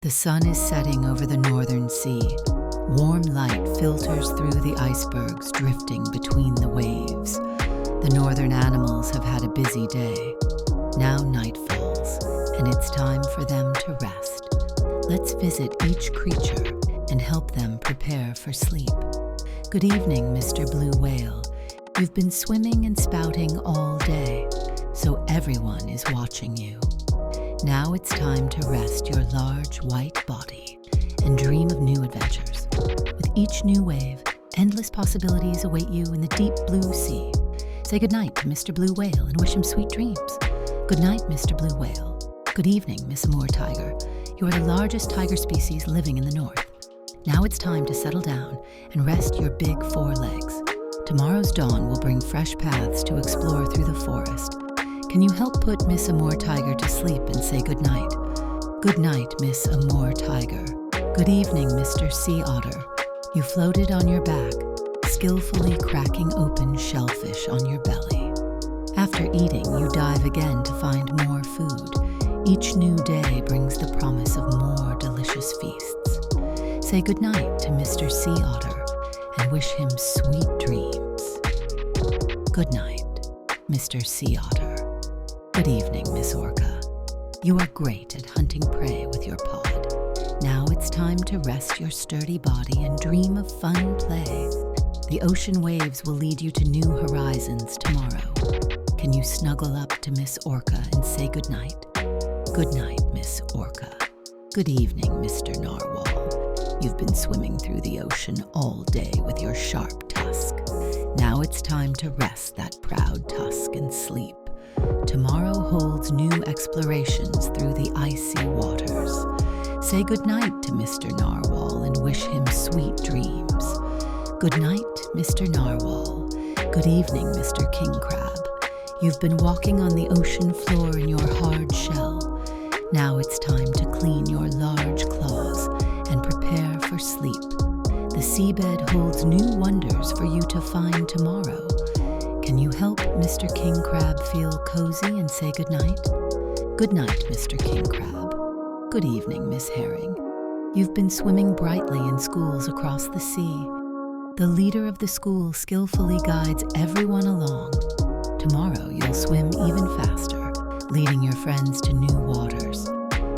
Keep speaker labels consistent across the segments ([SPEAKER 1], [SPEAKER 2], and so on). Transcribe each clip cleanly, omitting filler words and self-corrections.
[SPEAKER 1] The sun is setting over the Northern Sea. Warm light filters through the icebergs drifting between the waves. The northern animals have had a busy day. Now night falls, and it's time for them to rest. Let's visit each creature and help them prepare for sleep. Good evening, Mr. Blue Whale. You've been swimming and spouting all day, so everyone is watching you. Now it's time to rest your large white body and dream of new adventures. With each new wave, endless possibilities await you in the deep blue sea. Say goodnight to Mr. Blue Whale and wish him sweet dreams. Good night, Mr. Blue Whale. Good evening, Miss Amur Tiger. You are the largest tiger species living in the north. Now it's time to settle down and rest your big forelegs. Tomorrow's dawn will bring fresh paths to explore through the forest. Can you help put Miss Amur Tiger to sleep and say good night? Good night, Miss Amur Tiger. Good evening, Mr. Sea Otter. You floated on your back, skillfully cracking open shellfish on your belly. After eating, you dive again to find more food. Each new day brings the promise of more delicious feasts. Say good night to Mr. Sea Otter and wish him sweet dreams. Good night, Mr. Sea Otter. Good evening, Miss Orca. You are great at hunting prey with your pod. Now it's time to rest your sturdy body and dream of fun play. The ocean waves will lead you to new horizons tomorrow. Can you snuggle up to Miss Orca and say goodnight? Good night, Miss Orca. Good evening, Mr. Narwhal. You've been swimming through the ocean all day with your sharp tusk. Now it's time to rest that proud tusk and sleep. Tomorrow holds new explorations through the icy waters. Say goodnight to Mr. Narwhal and wish him sweet dreams. Good night, Mr. Narwhal. Good evening, Mr. King Crab. You've been walking on the ocean floor in your hard shell. Now it's time to clean your large claws and prepare for sleep. The seabed holds new wonders for you to find tomorrow. Can you help Mr. King Crab feel cozy and say goodnight? Good night, Mr. King Crab. Good evening, Miss Herring. You've been swimming brightly in schools across the sea. The leader of the school skillfully guides everyone along. Tomorrow you'll swim even faster, leading your friends to new waters.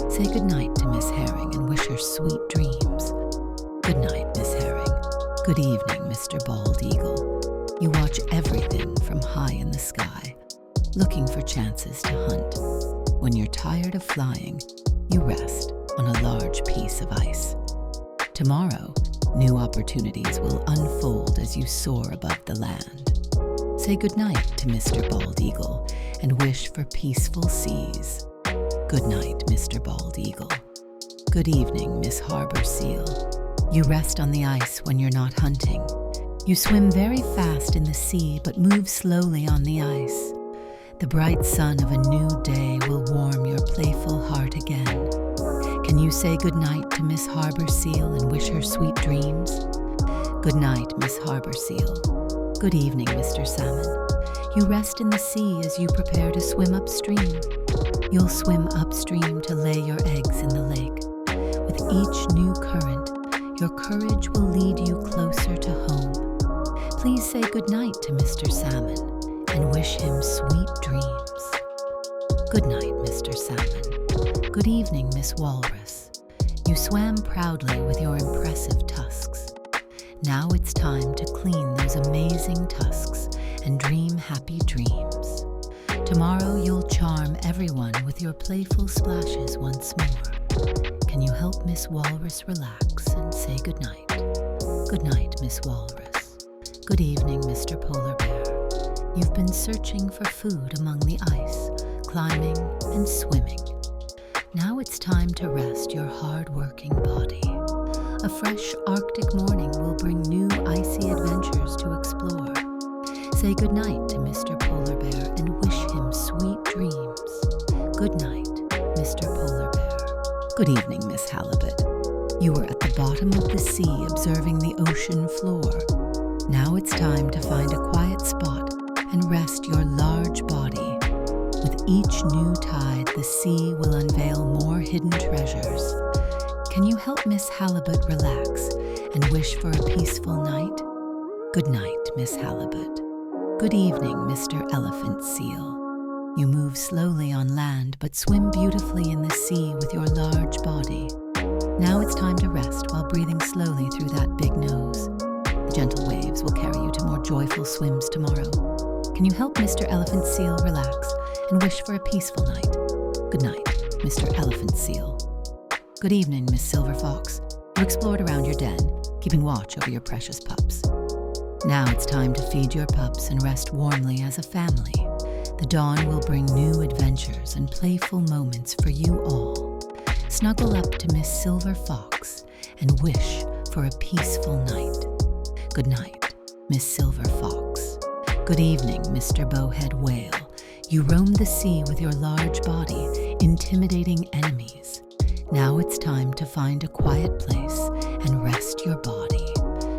[SPEAKER 1] Say goodnight to Miss Herring and wish her sweet dreams. Good night, Miss Herring. Good evening, Mr. Bald Eagle. You watch everything from high in the sky, looking for chances to hunt. When you're tired of flying, you rest on a large piece of ice. Tomorrow, new opportunities will unfold as you soar above the land. Say goodnight to Mr. Bald Eagle and wish for peaceful seas. Good night, Mr. Bald Eagle. Good evening, Miss Harbor Seal. You rest on the ice when you're not hunting. You swim very fast in the sea, but move slowly on the ice. The bright sun of a new day will warm your playful heart again. Can you say goodnight to Miss Harbor Seal and wish her sweet dreams? Good night, Miss Harbor Seal. Good evening, Mr. Salmon. You rest in the sea as you prepare to swim upstream. You'll swim upstream to lay your eggs in the lake. With each new current, your courage will lead you closer to home. Please say goodnight to Mr. Salmon and wish him sweet dreams. Good night, Mr. Salmon. Good evening, Miss Walrus. You swam proudly with your impressive tusks. Now it's time to clean those amazing tusks and dream happy dreams. Tomorrow you'll charm everyone with your playful splashes once more. Can you help Miss Walrus relax and say goodnight? Good night, Miss Walrus. Good evening, Mr. Polar Bear. You've been searching for food among the ice, climbing and swimming. Now it's time to rest your hard-working body. A fresh Arctic morning will bring new icy adventures to explore. Say goodnight to Mr. Polar Bear and wish him sweet dreams. Good night, Mr. Polar Bear. Good evening, Miss Halibut. You were at the bottom of the sea observing the ocean floor. Now it's time to find a quiet spot and rest your large body. With each new tide, the sea will unveil more hidden treasures. Can you help Miss Halibut relax and wish for a peaceful night? Good night, Miss Halibut. Good evening, Mr. Elephant Seal. You move slowly on land but swim beautifully in the sea with your large body. Now it's time to rest while breathing slowly through that big nose. The gentle waves will carry you to more joyful swims tomorrow. Can you help Mr. Elephant Seal relax and wish for a peaceful night? Good night, Mr. Elephant Seal. Good evening, Miss Silver Fox. You explored around your den, keeping watch over your precious pups. Now it's time to feed your pups and rest warmly as a family. The dawn will bring new adventures and playful moments for you all. Snuggle up to Miss Silver Fox and wish for a peaceful night. Good night, Miss Silver Fox. Good evening, Mr. Bowhead Whale. You roam the sea with your large body, intimidating enemies. Now it's time to find a quiet place and rest your body.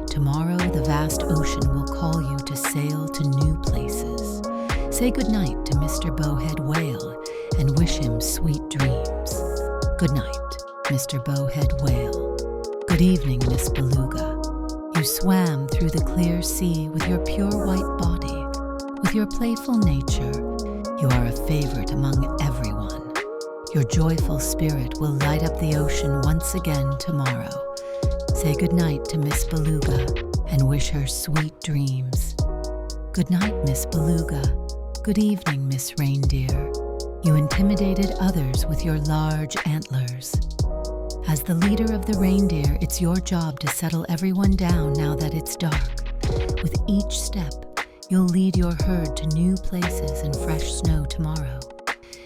[SPEAKER 1] Tomorrow, the vast ocean will call you to sail to new places. Say goodnight to Mr. Bowhead Whale and wish him sweet dreams. Good night, Mr. Bowhead Whale. Good evening, Miss Beluga. You swam through the clear sea with your pure white body. With your playful nature, you are a favorite among everyone. Your joyful spirit will light up the ocean once again tomorrow. Say goodnight to Miss Beluga and wish her sweet dreams. Good night, Miss Beluga. Good evening, Miss Reindeer. You intimidated others with your large antlers. As the leader of the reindeer, it's your job to settle everyone down now that it's dark. With each step, you'll lead your herd to new places and fresh snow tomorrow.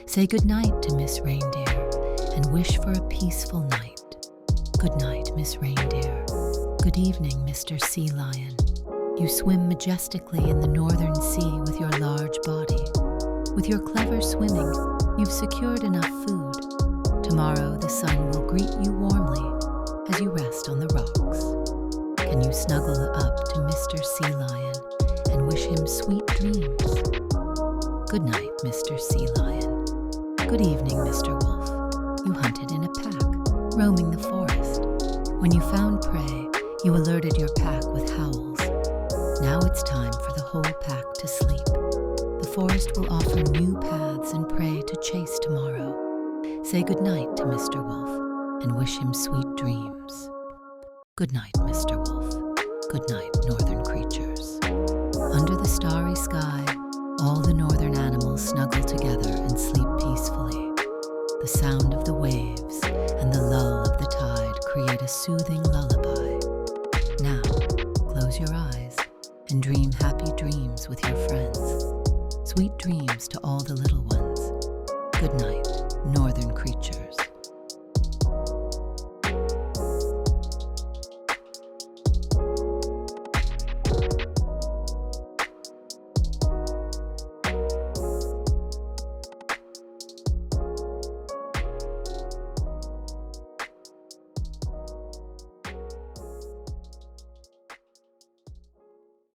[SPEAKER 1] Say goodnight to Miss Reindeer and wish for a peaceful night. Good night, Miss Reindeer. Good evening, Mr. Sea Lion. You swim majestically in the Northern Sea with your large body. With your clever swimming, you've secured enough food. Tomorrow, the sun will greet you warmly as you rest on the rocks. Can you snuggle up to Mr. Sea Lion and wish him sweet dreams? Good night, Mr. Sea Lion. Good evening, Mr. Wolf. You hunted in a pack, roaming the forest. When you found prey, you alerted your pack with howls. Now it's time for the whole pack to sleep. The forest will offer new paths and prey to chase tomorrow. Say goodnight to Mr. Wolf and wish him sweet dreams. Good night, Mr. Wolf. Good night, northern creatures. Under the starry sky, all the northern animals snuggle together and sleep peacefully. The sound of the waves and the lull of the tide create a soothing lullaby. Now, close your eyes and dream happy dreams with your friends. Sweet dreams to all the little ones. Good night, northern creatures.